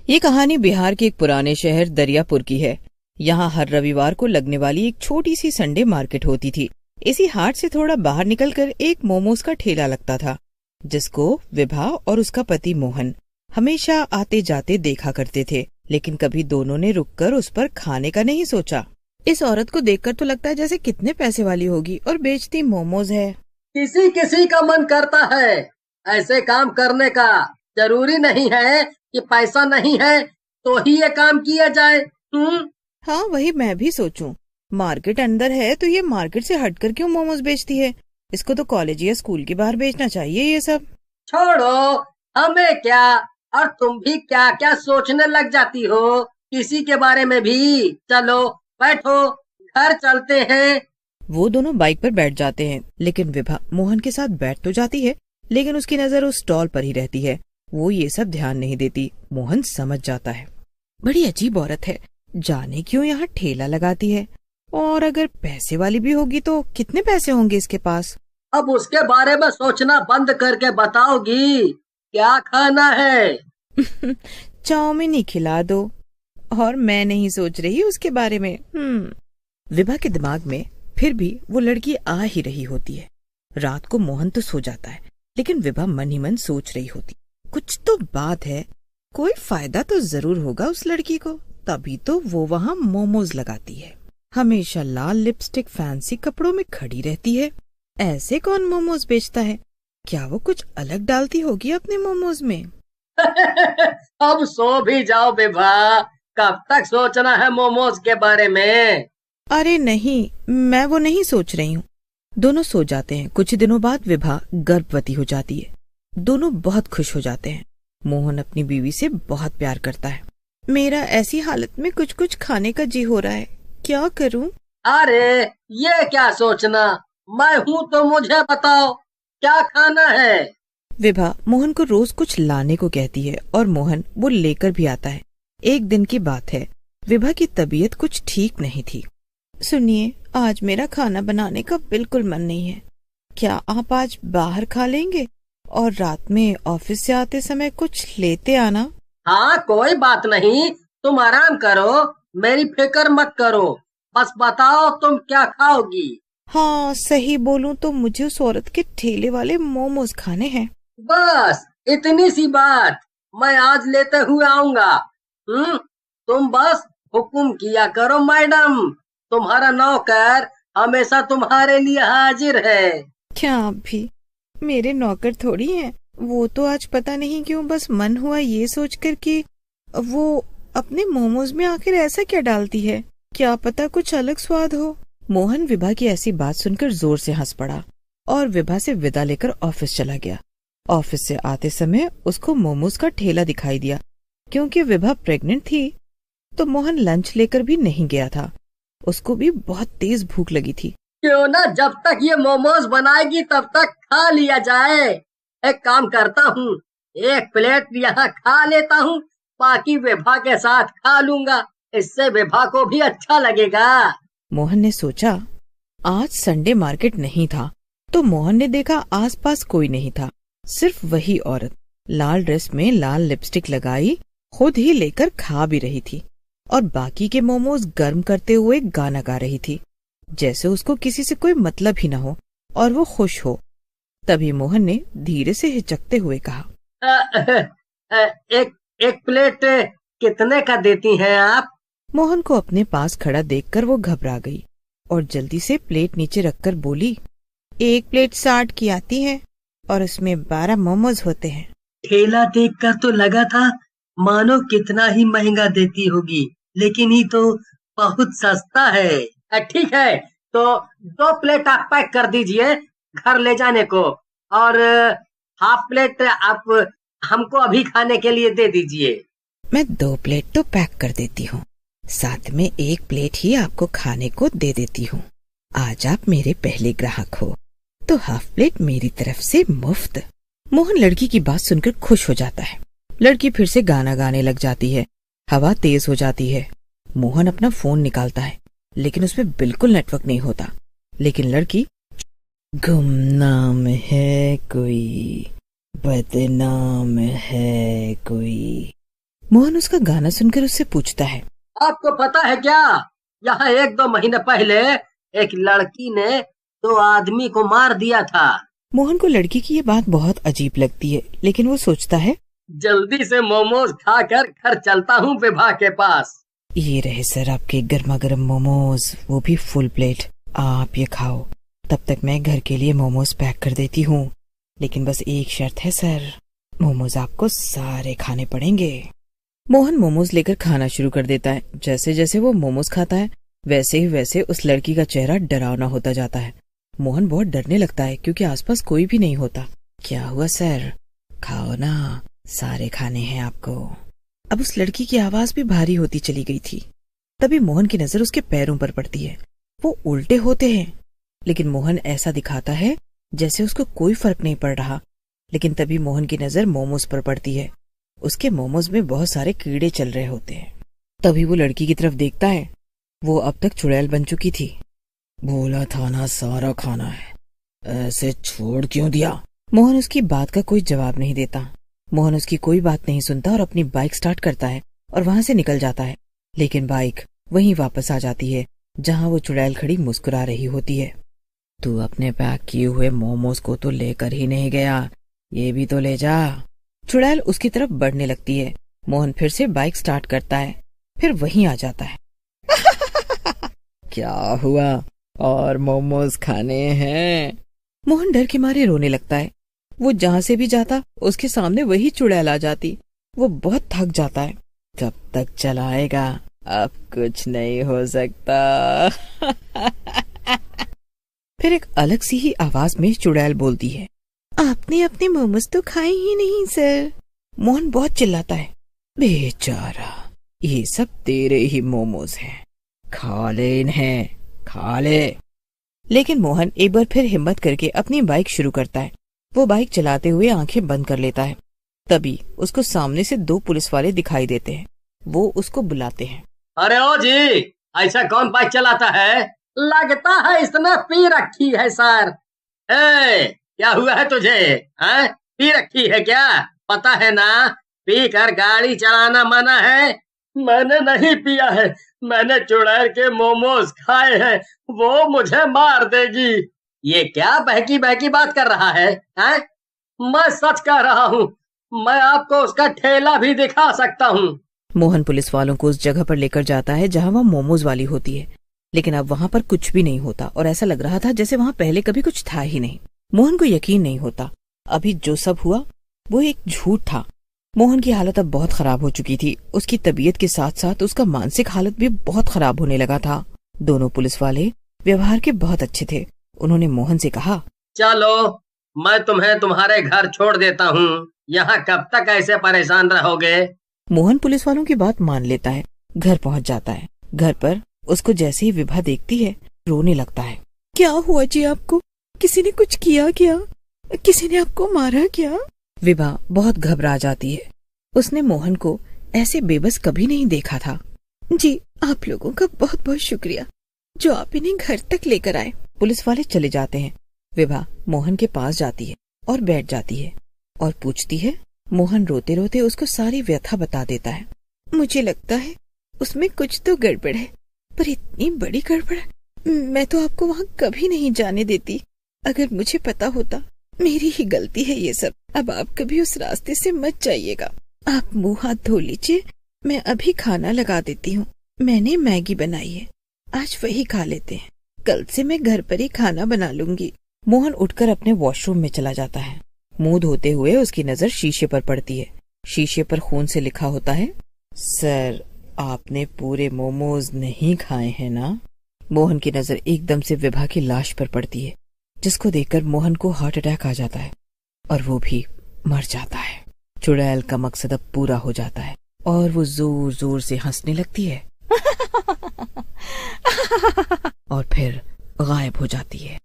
ये कहानी बिहार के एक पुराने शहर दरियापुर की है। यहाँ हर रविवार को लगने वाली एक छोटी सी संडे मार्केट होती थी। इसी हाट से थोड़ा बाहर निकलकर एक मोमोज का ठेला लगता था, जिसको विभा और उसका पति मोहन हमेशा आते जाते देखा करते थे, लेकिन कभी दोनों ने रुककर उस पर खाने का नहीं सोचा। इस औरत को देखकर तो लगता है जैसे कितने पैसे वाली होगी और बेचती मोमोज है। किसी किसी का मन करता है ऐसे काम करने का। जरूरी नहीं है कि पैसा नहीं है तो ही ये काम किया जाए। हाँ, वही मैं भी सोचूं। मार्केट अंदर है तो ये मार्केट से हटकर क्यों मोमोज बेचती है? इसको तो कॉलेज या स्कूल के बाहर बेचना चाहिए ये सब। छोड़ो, हमें क्या। और तुम भी क्या क्या सोचने लग जाती हो किसी के बारे में भी। चलो बैठो, घर चलते हैं। वो दोनों बाइक पर बैठ जाते हैं, लेकिन विभा मोहन के साथ बैठ तो जाती है, लेकिन उसकी नजर उस स्टॉल पर ही रहती है। वो ये सब ध्यान नहीं देती। मोहन समझ जाता है, बड़ी अजीब औरत है, जाने क्यों यहाँ ठेला लगाती है। और अगर पैसे वाली भी होगी तो कितने पैसे होंगे इसके पास? अब उसके बारे में सोचना बंद करके बताओगी क्या खाना है? चाउमीन ही खिला दो। और मैं नहीं सोच रही उसके बारे में। विभा के दिमाग में फिर भी वो लड़की आ ही रही होती है। रात को मोहन तो सो जाता है, लेकिन विभा मन ही मन सोच रही होती, कुछ तो बात है, कोई फायदा तो जरूर होगा उस लड़की को, तभी तो वो वहाँ मोमोज लगाती है। हमेशा लाल लिपस्टिक फैंसी कपड़ों में खड़ी रहती है। ऐसे कौन मोमोज बेचता है? क्या वो कुछ अलग डालती होगी अपने मोमोज में? अब सो भी जाओ विभा, कब तक सोचना है मोमोज के बारे में? अरे नहीं, मैं वो नहीं सोच रही हूँ। दोनों सो जाते हैं। कुछ दिनों बाद विभा गर्भवती हो जाती है। दोनों बहुत खुश हो जाते हैं। मोहन अपनी बीवी से बहुत प्यार करता है। मेरा ऐसी हालत में कुछ कुछ खाने का जी हो रहा है, क्या करूं? अरे ये क्या सोचना, मैं हूँ तो मुझे बताओ क्या खाना है। विभा मोहन को रोज कुछ लाने को कहती है और मोहन वो लेकर भी आता है। एक दिन की बात है, विभा की तबीयत कुछ ठीक नहीं थी। सुनिए, आज मेरा खाना बनाने का बिल्कुल मन नहीं है। क्या आप आज बाहर खा लेंगे और रात में ऑफिस से आते समय कुछ लेते आना? हाँ कोई बात नहीं, तुम आराम करो, मेरी फिक्र मत करो, बस बताओ तुम क्या खाओगी। हाँ, सही बोलूं तो मुझे उस औरत के ठेले वाले मोमोज खाने हैं। बस इतनी सी बात, मैं आज लेते हुए आऊंगा। तुम बस हुक्म किया करो मैडम, तुम्हारा नौकर हमेशा तुम्हारे लिए हाजिर है। क्या आप भी मेरे नौकर थोड़ी हैं? वो तो आज पता नहीं क्यों बस मन हुआ ये सोचकर कि वो अपने मोमोज में आखिर ऐसा क्या डालती है, क्या पता कुछ अलग स्वाद हो। मोहन विभा की ऐसी बात सुनकर जोर से हंस पड़ा और विभा से विदा लेकर ऑफिस चला गया। ऑफिस से आते समय उसको मोमोज का ठेला दिखाई दिया। क्योंकि विभा प्रेग्नेंट थी तो मोहन लंच लेकर भी नहीं गया था। उसको भी बहुत तेज भूख लगी थी। क्यों ना जब तक ये मोमोज बनाएगी तब तक खा लिया जाए। एक काम करता हूँ, एक प्लेट यहाँ खा लेता हूँ, बाकी विभा के साथ खा लूंगा, इससे विभा को भी अच्छा लगेगा। मोहन ने सोचा, आज संडे मार्केट नहीं था तो मोहन ने देखा आसपास कोई नहीं था, सिर्फ वही औरत लाल ड्रेस में लाल लिपस्टिक लगाई खुद ही लेकर खा भी रही थी और बाकी के मोमोज गर्म करते हुए गाना गा रही थी, जैसे उसको किसी से कोई मतलब ही न हो और वो खुश हो। तभी मोहन ने धीरे से हिचकते हुए कहा, एक प्लेट कितने का देती हैं आप? मोहन को अपने पास खड़ा देखकर वो घबरा गई और जल्दी से प्लेट नीचे रखकर बोली, 1 प्लेट 60 की आती है और उसमें 12 मोमोज होते हैं। ठेला देखकर तो लगा था मानो कितना ही महंगा देती होगी, लेकिन ये तो बहुत सस्ता है। ठीक है, तो 2 प्लेट आप पैक कर दीजिए घर ले जाने को, और हाफ प्लेट आप हमको अभी खाने के लिए दे दीजिए। मैं 2 प्लेट तो पैक कर देती हूँ, साथ में 1 प्लेट ही आपको खाने को दे देती हूँ। आज आप मेरे पहले ग्राहक हो तो हाफ प्लेट मेरी तरफ से मुफ्त। मोहन लड़की की बात सुनकर खुश हो जाता है। लड़की फिर से गाना गाने लग जाती है। हवा तेज हो जाती है। मोहन अपना फोन निकालता है, लेकिन उसमें बिल्कुल नेटवर्क नहीं होता। लेकिन लड़की, गुमनाम है कोई, बदनाम है कोई, मोहन उसका गाना सुनकर उससे पूछता है, आपको पता है क्या, यहाँ 1-2 महीने पहले एक लड़की ने 2 आदमी को मार दिया था। मोहन को लड़की की ये बात बहुत अजीब लगती है, लेकिन वो सोचता है, जल्दी से मोमोज खाकर घर चलता हूँ विभा के पास। ये रहे सर आपके गर्मा गर्म मोमोज, वो भी फुल प्लेट। आप ये खाओ, तब तक मैं घर के लिए मोमोज पैक कर देती हूँ। लेकिन बस एक शर्त है सर, मोमोज आपको सारे खाने पड़ेंगे। मोहन मोमोज लेकर खाना शुरू कर देता है। जैसे जैसे वो मोमोज खाता है वैसे ही वैसे उस लड़की का चेहरा डरावना होता जाता है। मोहन बहुत डरने लगता है क्योंकि आसपास कोई भी नहीं होता। क्या हुआ सर, खाओ ना, सारे खाने हैं आपको। अब उस लड़की की आवाज भी भारी होती चली गई थी। तभी मोहन की नजर उसके पैरों पर पड़ती है। वो उल्टे होते हैं, लेकिन मोहन ऐसा दिखाता है जैसे उसको कोई फर्क नहीं पड़ रहा। लेकिन तभी मोहन की नजर मोमोज पर पड़ती है। उसके मोमोज में बहुत सारे कीड़े चल रहे होते हैं। तभी वो लड़की की तरफ देखता है। वो अब तक चुड़ैल बन चुकी थी। बोला था ना सारा खाना है, ऐसे छोड़ क्यों दिया? मोहन उसकी बात का कोई जवाब नहीं देता। मोहन उसकी कोई बात नहीं सुनता और अपनी बाइक स्टार्ट करता है और वहां से निकल जाता है। लेकिन बाइक वहीं वापस आ जाती है जहां वो चुड़ैल खड़ी मुस्कुरा रही होती है। तू अपने पैक किए हुए मोमोज को तो लेकर ही नहीं गया, ये भी तो ले जा। चुड़ैल उसकी तरफ बढ़ने लगती है। मोहन फिर से बाइक स्टार्ट करता है, फिर वहीं आ जाता है। क्या हुआ, और मोमोज खाने हैं? मोहन डर के मारे रोने लगता है। वो जहाँ से भी जाता उसके सामने वही चुड़ैल आ जाती। वो बहुत थक जाता है। कब तक चलाएगा, अब कुछ नहीं हो सकता। फिर एक अलग सी ही आवाज में चुड़ैल बोलती है, आपने अपने मोमोज तो खाए ही नहीं सर। मोहन बहुत चिल्लाता है, बेचारा, ये सब तेरे ही मोमोज हैं, खा ले इन्हें, खा ले। लेकिन मोहन एक बार फिर हिम्मत करके अपनी बाइक शुरू करता है। वो बाइक चलाते हुए आंखें बंद कर लेता है। तभी उसको सामने से 2 पुलिस वाले दिखाई देते हैं। वो उसको बुलाते हैं। अरे ओ जी, ऐसा कौन बाइक चलाता है? लगता है इसने पी रखी है सर। क्या हुआ है तुझे? पी रखी है क्या? पता है ना, पी कर गाड़ी चलाना मना है। मैंने नहीं पिया है, मैंने चुड़ैल के मोमोज खाए हैं, वो मुझे मार देगी। ये क्या बहकी बहकी बात कर रहा है? मैं सच कह रहा हूँ, मैं आपको उसका ठेला भी दिखा सकता हूँ। मोहन पुलिस वालों को उस जगह पर लेकर जाता है जहाँ वह मोमोज वाली होती है। लेकिन अब वहाँ पर कुछ भी नहीं होता और ऐसा लग रहा था जैसे वहाँ पहले कभी कुछ था ही नहीं। मोहन को यकीन नहीं होता अभी जो सब हुआ वो एक झूठ था। मोहन की हालत अब बहुत खराब हो चुकी थी। उसकी तबीयत के साथ साथ उसका मानसिक हालत भी बहुत खराब होने लगा था। दोनों पुलिस वाले व्यवहार के बहुत अच्छे थे। उन्होंने मोहन से कहा, चलो मैं तुम्हें तुम्हारे घर छोड़ देता हूँ, यहाँ कब तक ऐसे परेशान रहोगे? मोहन पुलिस वालों की बात मान लेता है, घर पहुँच जाता है। घर पर उसको जैसे ही विभा देखती है रोने लगता है। क्या हुआ जी आपको? किसी ने कुछ किया क्या? किसी ने आपको मारा क्या? विभा बहुत घबरा जाती है। उसने मोहन को ऐसे बेबस कभी नहीं देखा था। जी आप लोगों का बहुत बहुत शुक्रिया जो आप इन्हें घर तक लेकर आए। पुलिस वाले चले जाते हैं। विभा मोहन के पास जाती है और बैठ जाती है और पूछती है। मोहन रोते रोते उसको सारी व्यथा बता देता है। मुझे लगता है उसमें कुछ तो गड़बड़ है, पर इतनी बड़ी गड़बड़ मैं तो आपको वहाँ कभी नहीं जाने देती। अगर मुझे पता होता, मेरी ही गलती है ये सब। अब आप कभी उस रास्ते से मत जाइएगा। आप मुंह हाथ धो लीजिए, मैं अभी खाना लगा देती हूँ। मैंने मैगी बनाई है, आज वही खा लेते हैं। कल से मैं घर पर ही खाना बना लूंगी। मोहन उठकर अपने वॉशरूम में चला जाता है। मुंह धोते हुए उसकी नजर शीशे पर पड़ती है। शीशे पर खून से लिखा होता है, सर आपने पूरे मोमोज नहीं खाए हैं ना? मोहन की नजर एकदम से विभा की लाश पर पड़ती है, जिसको देखकर मोहन को हार्ट अटैक आ जाता है और वो भी मर जाता है। चुड़ैल का मकसद अब पूरा हो जाता है और वो जोर जोर से हंसने लगती है और फिर गायब हो जाती है।